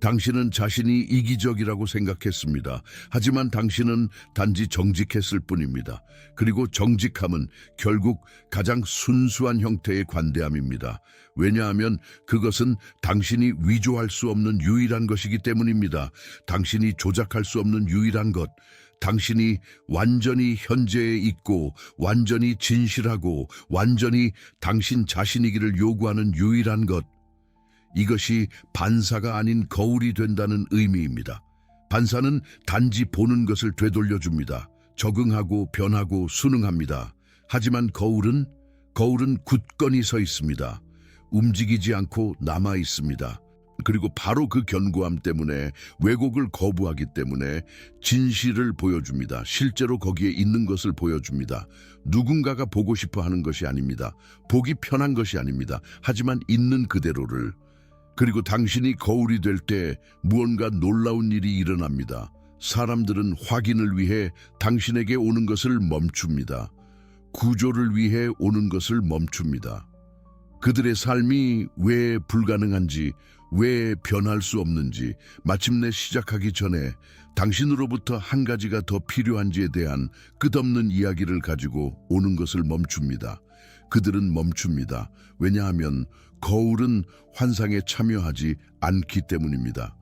당신은 자신이 이기적이라고 생각했습니다. 하지만 당신은 단지 정직했을 뿐입니다. 그리고 정직함은 결국 가장 순수한 형태의 관대함입니다. 왜냐하면 그것은 당신이 위조할 수 없는 유일한 것이기 때문입니다. 당신이 조작할 수 없는 유일한 것. 당신이 완전히 현재에 있고 완전히 진실하고 완전히 당신 자신이기를 요구하는 유일한 것. 이것이 반사가 아닌 거울이 된다는 의미입니다. 반사는 단지 보는 것을 되돌려줍니다. 적응하고 변하고 순응합니다. 하지만 거울은 굳건히 서 있습니다. 움직이지 않고 남아 있습니다. 그리고 바로 그 견고함 때문에, 왜곡을 거부하기 때문에 진실을 보여줍니다. 실제로 거기에 있는 것을 보여줍니다. 누군가가 보고 싶어 하는 것이 아닙니다. 보기 편한 것이 아닙니다. 하지만 있는 그대로를. 그리고 당신이 거울이 될 때 무언가 놀라운 일이 일어납니다. 사람들은 확인을 위해 당신에게 오는 것을 멈춥니다. 구조를 위해 오는 것을 멈춥니다. 그들의 삶이 왜 불가능한지, 왜 변할 수 없는지, 마침내 시작하기 전에 당신으로부터 한 가지가 더 필요한지에 대한 끝없는 이야기를 가지고 오는 것을 멈춥니다. 그들은 멈춥니다. 왜냐하면 거울은 환상에 참여하지 않기 때문입니다.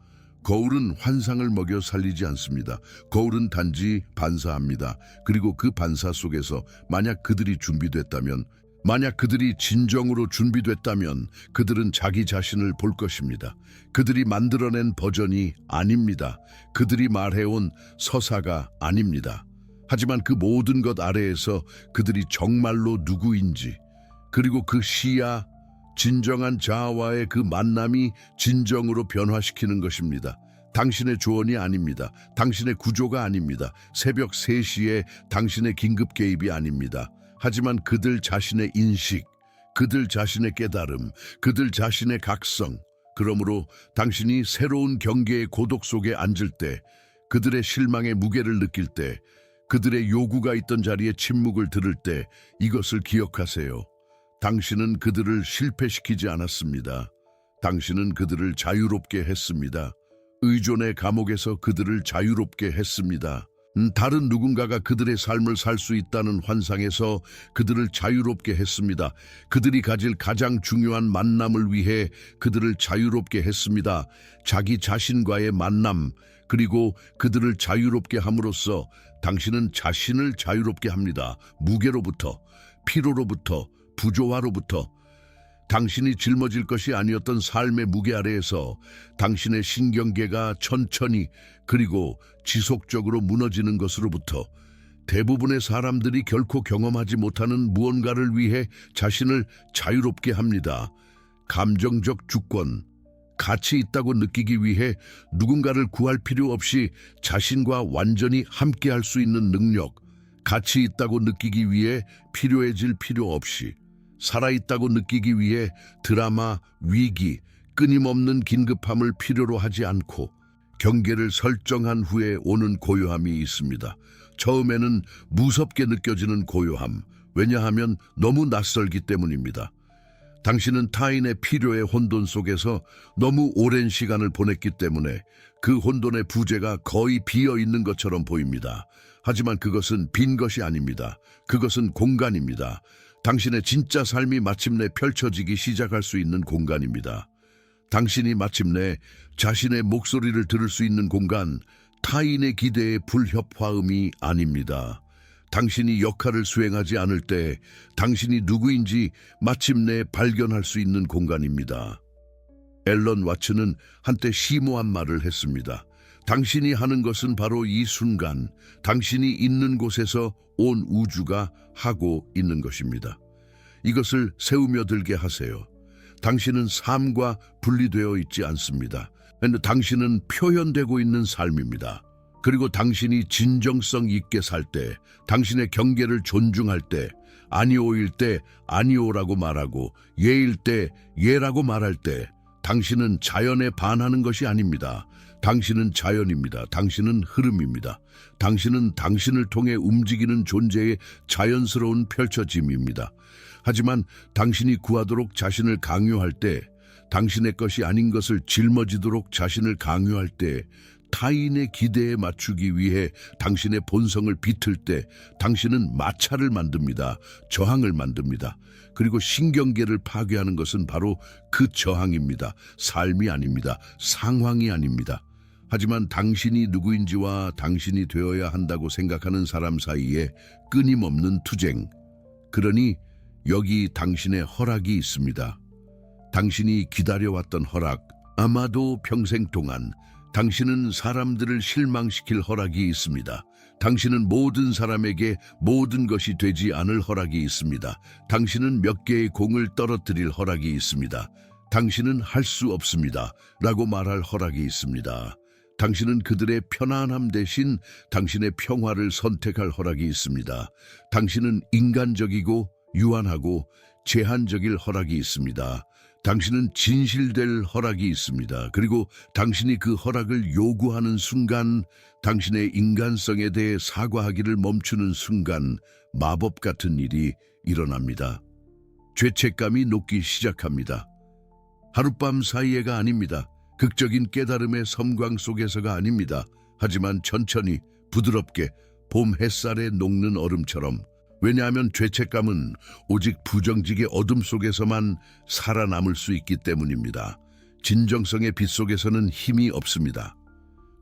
거울은 환상을 먹여 살리지 않습니다. 거울은 단지 반사합니다. 그리고 그 반사 속에서 만약 그들이 준비됐다면, 만약 그들이 진정으로 준비됐다면 그들은 자기 자신을 볼 것입니다. 그들이 만들어낸 버전이 아닙니다. 그들이 말해온 서사가 아닙니다. 하지만 그 모든 것 아래에서 그들이 정말로 누구인지, 그리고 그 시야, 진정한 자아와의 그 만남이 진정으로 변화시키는 것입니다. 당신의 조언이 아닙니다. 당신의 구조가 아닙니다. 새벽 3시에 당신의 긴급 개입이 아닙니다. 하지만 그들 자신의 인식, 그들 자신의 깨달음, 그들 자신의 각성. 그러므로 당신이 새로운 경계의 고독 속에 앉을 때, 그들의 실망의 무게를 느낄 때, 그들의 요구가 있던 자리에 침묵을 들을 때 이것을 기억하세요. 당신은 그들을 실패시키지 않았습니다. 당신은 그들을 자유롭게 했습니다. 의존의 감옥에서 그들을 자유롭게 했습니다. 다른 누군가가 그들의 삶을 살 수 있다는 환상에서 그들을 자유롭게 했습니다. 그들이 가질 가장 중요한 만남을 위해 그들을 자유롭게 했습니다. 자기 자신과의 만남, 그리고 그들을 자유롭게 함으로써 당신은 자신을 자유롭게 합니다. 무게로부터, 피로로부터, 부조화로부터. 당신이 짊어질 것이 아니었던 삶의 무게 아래에서 당신의 신경계가 천천히 그리고 지속적으로 무너지는 것으로부터 대부분의 사람들이 결코 경험하지 못하는 무언가를 위해 자신을 자유롭게 합니다. 감정적 주권, 가치 있다고 느끼기 위해 누군가를 구할 필요 없이 자신과 완전히 함께할 수 있는 능력, 가치 있다고 느끼기 위해 필요해질 필요 없이 살아있다고 느끼기 위해 드라마, 위기, 끊임없는 긴급함을 필요로 하지 않고 경계를 설정한 후에 오는 고요함이 있습니다. 처음에는 무섭게 느껴지는 고요함, 왜냐하면 너무 낯설기 때문입니다. 당신은 타인의 필요의 혼돈 속에서 너무 오랜 시간을 보냈기 때문에 그 혼돈의 부재가 거의 비어 있는 것처럼 보입니다. 하지만 그것은 빈 것이 아닙니다. 그것은 공간입니다. 당신의 진짜 삶이 마침내 펼쳐지기 시작할 수 있는 공간입니다. 당신이 마침내 자신의 목소리를 들을 수 있는 공간, 타인의 기대의 불협화음이 아닙니다. 당신이 역할을 수행하지 않을 때 당신이 누구인지 마침내 발견할 수 있는 공간입니다. 앨런 와츠는 한때 심오한 말을 했습니다. 당신이 하는 것은 바로 이 순간, 당신이 있는 곳에서 온 우주가 하고 있는 것입니다. 이것을 새우며 들게 하세요. 당신은 삶과 분리되어 있지 않습니다. 당신은 표현되고 있는 삶입니다. 그리고 당신이 진정성 있게 살 때, 당신의 경계를 존중할 때, 아니오일 때 아니오라고 말하고 예일 때 예라고 말할 때 당신은 자연에 반하는 것이 아닙니다. 당신은 자연입니다. 당신은 흐름입니다. 당신은 당신을 통해 움직이는 존재의 자연스러운 펼쳐짐입니다. 하지만 당신이 구하도록 자신을 강요할 때, 당신의 것이 아닌 것을 짊어지도록 자신을 강요할 때, 타인의 기대에 맞추기 위해 당신의 본성을 비틀 때 당신은 마찰을 만듭니다. 저항을 만듭니다. 그리고 신경계를 파괴하는 것은 바로 그 저항입니다. 삶이 아닙니다. 상황이 아닙니다. 하지만 당신이 누구인지와 당신이 되어야 한다고 생각하는 사람 사이에 끊임없는 투쟁. 그러니 여기 당신의 허락이 있습니다. 당신이 기다려왔던 허락, 아마도 평생 동안 당신은 사람들을 실망시킬 허락이 있습니다. 당신은 모든 사람에게 모든 것이 되지 않을 허락이 있습니다. 당신은 몇 개의 공을 떨어뜨릴 허락이 있습니다. 당신은 할 수 없습니다. 라고 말할 허락이 있습니다. 당신은 그들의 편안함 대신 당신의 평화를 선택할 허락이 있습니다. 당신은 인간적이고 유한하고 제한적일 허락이 있습니다. 당신은 진실될 허락이 있습니다. 그리고 당신이 그 허락을 요구하는 순간, 당신의 인간성에 대해 사과하기를 멈추는 순간 마법 같은 일이 일어납니다. 죄책감이 녹기 시작합니다. 하룻밤 사이에가 아닙니다. 극적인 깨달음의 섬광 속에서가 아닙니다. 하지만 천천히 부드럽게 봄 햇살에 녹는 얼음처럼. 왜냐하면 죄책감은 오직 부정직의 어둠 속에서만 살아남을 수 있기 때문입니다. 진정성의 빛 속에서는 힘이 없습니다.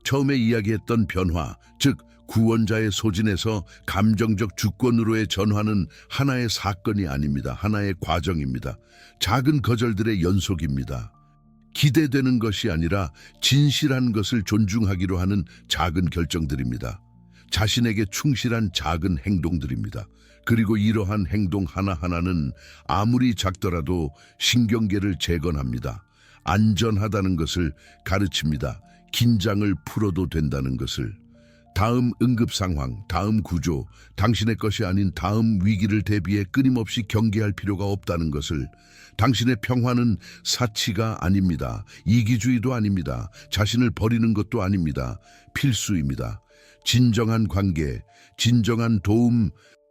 처음에 이야기했던 변화, 즉 구원자의 소진에서 감정적 주권으로의 전환은 하나의 사건이 아닙니다. 하나의 과정입니다. 작은 거절들의 연속입니다. 기대되는 것이 아니라 진실한 것을 존중하기로 하는 작은 결정들입니다. 자신에게 충실한 작은 행동들입니다. 그리고 이러한 행동 하나하나는 아무리 작더라도 신경계를 재건합니다. 안전하다는 것을 가르칩니다. 긴장을 풀어도 된다는 것을. 다음 응급 상황, 다음 구조, 당신의 것이 아닌 다음 위기를 대비해 끊임없이 경계할 필요가 없다는 것을. 당신의 평화는 사치가 아닙니다. 이기주의도 아닙니다. 자신을 버리는 것도 아닙니다. 필수입니다. 진정한 관계, 진정한 도움,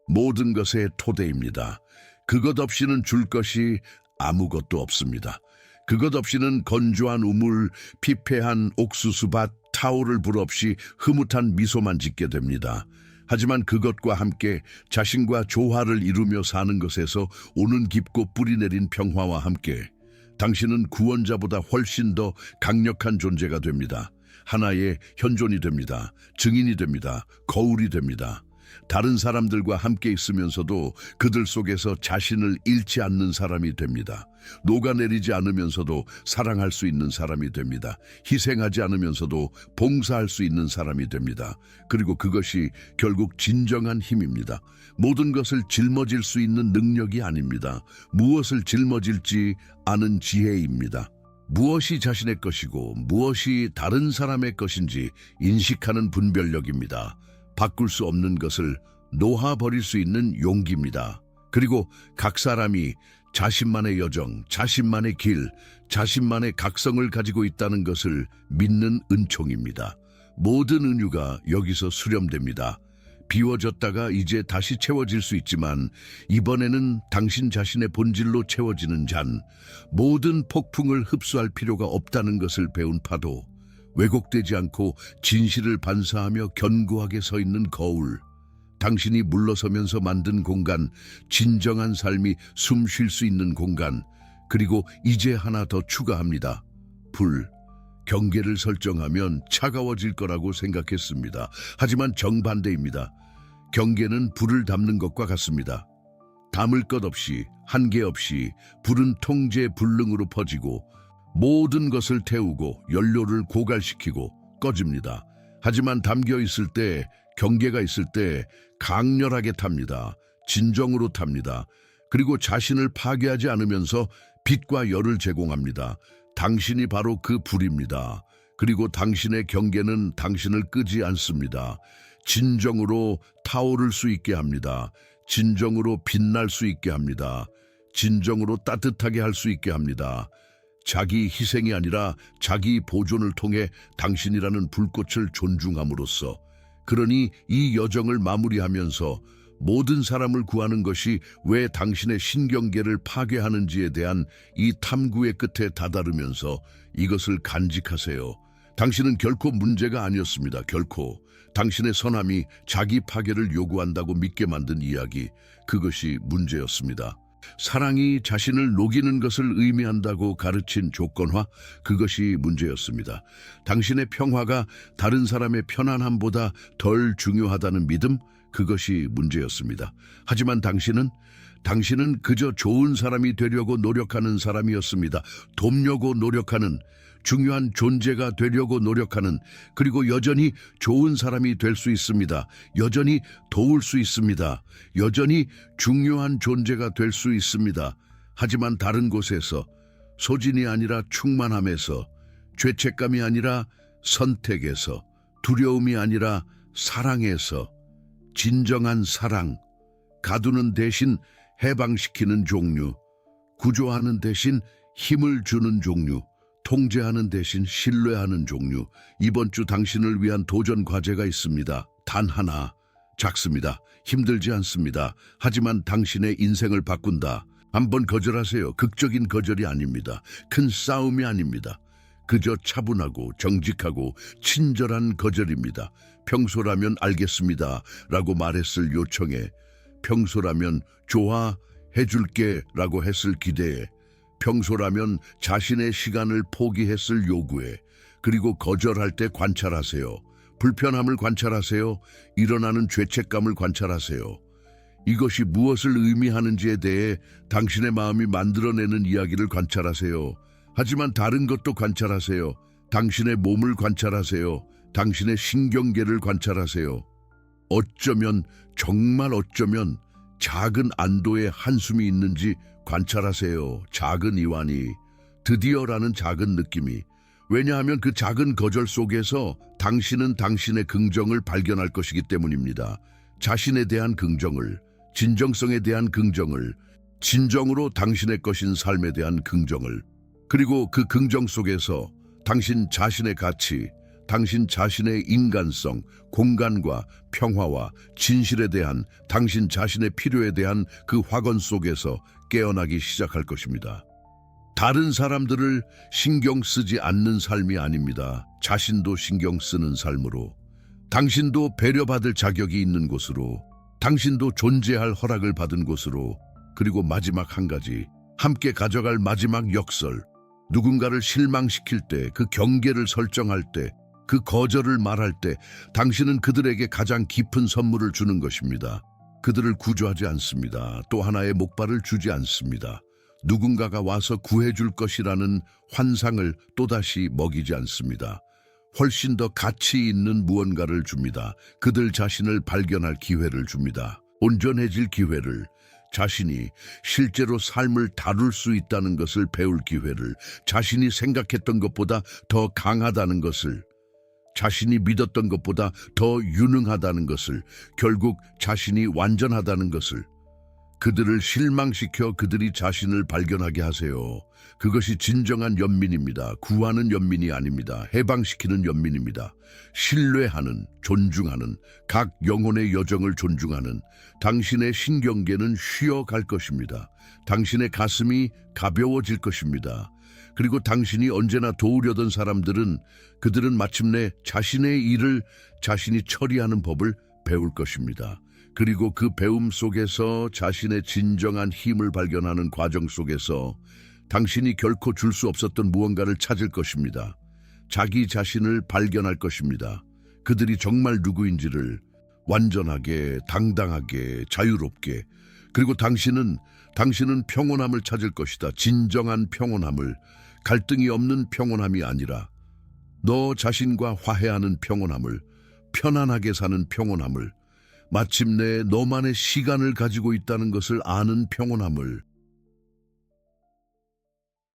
모든 것의 토대입니다. 그것 없이는 줄 것이 아무것도 없습니다. 그것 없이는 건조한 우물, 피폐한 옥수수밭, 타오를 불 없이 흐뭇한 미소만 짓게 됩니다. 하지만 그것과 함께 자신과 조화를 이루며 사는 것에서 오는 깊고 뿌리내린 평화와 함께 당신은 구원자보다 훨씬 더 강력한 존재가 됩니다. 하나의 현존이 됩니다. 증인이 됩니다. 거울이 됩니다. 다른 사람들과 함께 있으면서도 그들 속에서 자신을 잃지 않는 사람이 됩니다. 녹아내리지 않으면서도 사랑할 수 있는 사람이 됩니다. 희생하지 않으면서도 봉사할 수 있는 사람이 됩니다. 그리고 그것이 결국 진정한 힘입니다. 모든 것을 짊어질 수 있는 능력이 아닙니다. 무엇을 짊어질지 아는 지혜입니다. 무엇이 자신의 것이고 무엇이 다른 사람의 것인지 인식하는 분별력입니다. 바꿀 수 없는 것을 놓아버릴 수 있는 용기입니다. 그리고 각 사람이 자신만의 여정, 자신만의 길, 자신만의 각성을 가지고 있다는 것을 믿는 은총입니다. 모든 은유가 여기서 수렴됩니다. 비워졌다가 이제 다시 채워질 수 있지만 이번에는 당신 자신의 본질로 채워지는 잔, 모든 폭풍을 흡수할 필요가 없다는 것을 배운 파도, 왜곡되지 않고 진실을 반사하며 견고하게 서 있는 거울, 당신이 물러서면서 만든 공간, 진정한 삶이 숨 쉴 수 있는 공간, 그리고 이제 하나 더 추가합니다. 불. 경계를 설정하면 차가워질 거라고 생각했습니다. 하지만 정반대입니다. 경계는 불을 담는 것과 같습니다. 담을 것 없이, 한계 없이 불은 통제 불능으로 퍼지고 모든 것을 태우고 연료를 고갈시키고 꺼집니다. 하지만 담겨 있을 때, 경계가 있을 때 강렬하게 탑니다. 진정으로 탑니다. 그리고 자신을 파괴하지 않으면서 빛과 열을 제공합니다. 당신이 바로 그 불입니다. 그리고 당신의 경계는 당신을 끄지 않습니다. 진정으로 타오를 수 있게 합니다. 진정으로 빛날 수 있게 합니다. 진정으로 따뜻하게 할 수 있게 합니다. 자기 희생이 아니라 자기 보존을 통해 당신이라는 불꽃을 존중함으로써, 그러니 이 여정을 마무리하면서 모든 사람을 구하는 것이 왜 당신의 신경계를 파괴하는지에 대한 이 탐구의 끝에 다다르면서 이것을 간직하세요. 당신은 결코 문제가 아니었습니다. 결코. 당신의 선함이 자기 파괴를 요구한다고 믿게 만든 이야기, 그것이 문제였습니다. 사랑이 자신을 녹이는 것을 의미한다고 가르친 조건화, 그것이 문제였습니다. 당신의 평화가 다른 사람의 편안함보다 덜 중요하다는 믿음, 그것이 문제였습니다. 하지만 당신은 그저 좋은 사람이 되려고 노력하는 사람이었습니다. 돕려고 노력하는, 중요한 존재가 되려고 노력하는, 그리고 여전히 좋은 사람이 될 수 있습니다. 여전히 도울 수 있습니다. 여전히 중요한 존재가 될 수 있습니다. 하지만 다른 곳에서, 소진이 아니라 충만함에서, 죄책감이 아니라 선택에서, 두려움이 아니라 사랑에서, 진정한 사랑, 가두는 대신 해방시키는 종류, 구조하는 대신 힘을 주는 종류, 통제하는 대신 신뢰하는 종류. 이번 주 당신을 위한 도전 과제가 있습니다. 단 하나. 작습니다. 힘들지 않습니다. 하지만 당신의 인생을 바꾼다. 한번 거절하세요. 극적인 거절이 아닙니다. 큰 싸움이 아닙니다. 그저 차분하고 정직하고 친절한 거절입니다. 평소라면 알겠습니다 라고 말했을 요청에, 평소라면 좋아 해줄게 라고 했을 기대에, 평소라면 자신의 시간을 포기했을 요구에, 그리고 거절할 때 관찰하세요. 불편함을 관찰하세요. 일어나는 죄책감을 관찰하세요. 이것이 무엇을 의미하는지에 대해 당신의 마음이 만들어내는 이야기를 관찰하세요. 하지만 다른 것도 관찰하세요. 당신의 몸을 관찰하세요. 당신의 신경계를 관찰하세요. 어쩌면, 정말 어쩌면 작은 안도의 한숨이 있는지 관찰하세요. 작은 이완이, 드디어라는 작은 느낌이. 왜냐하면 그 작은 거절 속에서 당신은 당신의 긍정을 발견할 것이기 때문입니다. 자신에 대한 긍정을, 진정성에 대한 긍정을, 진정으로 당신의 것인 삶에 대한 긍정을, 그리고 그 긍정 속에서 당신 자신의 가치, 당신 자신의 인간성, 공간과 평화와 진실에 대한, 당신 자신의 필요에 대한 그 확언 속에서 깨어나기 시작할 것입니다. 다른 사람들을 신경 쓰지 않는 삶이 아닙니다. 자신도 신경 쓰는 삶으로, 당신도 배려받을 자격이 있는 곳으로, 당신도 존재할 허락을 받은 곳으로, 그리고 마지막 한 가지, 함께 가져갈 마지막 역설, 누군가를 실망시킬 때, 그 경계를 설정할 때, 그 거절을 말할 때 당신은 그들에게 가장 깊은 선물을 주는 것입니다. 그들을 구조하지 않습니다. 또 하나의 목발을 주지 않습니다. 누군가가 와서 구해줄 것이라는 환상을 또다시 먹이지 않습니다. 훨씬 더 가치 있는 무언가를 줍니다. 그들 자신을 발견할 기회를 줍니다. 온전해질 기회를, 자신이 실제로 삶을 다룰 수 있다는 것을 배울 기회를, 자신이 생각했던 것보다 더 강하다는 것을, 자신이 믿었던 것보다 더 유능하다는 것을, 결국 자신이 완전하다는 것을, 그들을 실망시켜 그들이 자신을 발견하게 하세요. 그것이 진정한 연민입니다. 구하는 연민이 아닙니다. 해방시키는 연민입니다. 신뢰하는, 존중하는, 각 영혼의 여정을 존중하는, 당신의 신경계는 쉬어갈 것입니다. 당신의 가슴이 가벼워질 것입니다. 그리고 당신이 언제나 도우려던 사람들은, 그들은 마침내 자신의 일을 자신이 처리하는 법을 배울 것입니다. 그리고 그 배움 속에서 자신의 진정한 힘을 발견하는 과정 속에서 당신이 결코 줄 수 없었던 무언가를 찾을 것입니다. 자기 자신을 발견할 것입니다. 그들이 정말 누구인지를 완전하게, 당당하게, 자유롭게. 그리고 당신은 평온함을 찾을 것이다. 진정한 평온함을, 갈등이 없는 평온함이 아니라 너 자신과 화해하는 평온함을, 편안하게 사는 평온함을, 마침내 너만의 시간을 가지고 있다는 것을 아는 평온함을,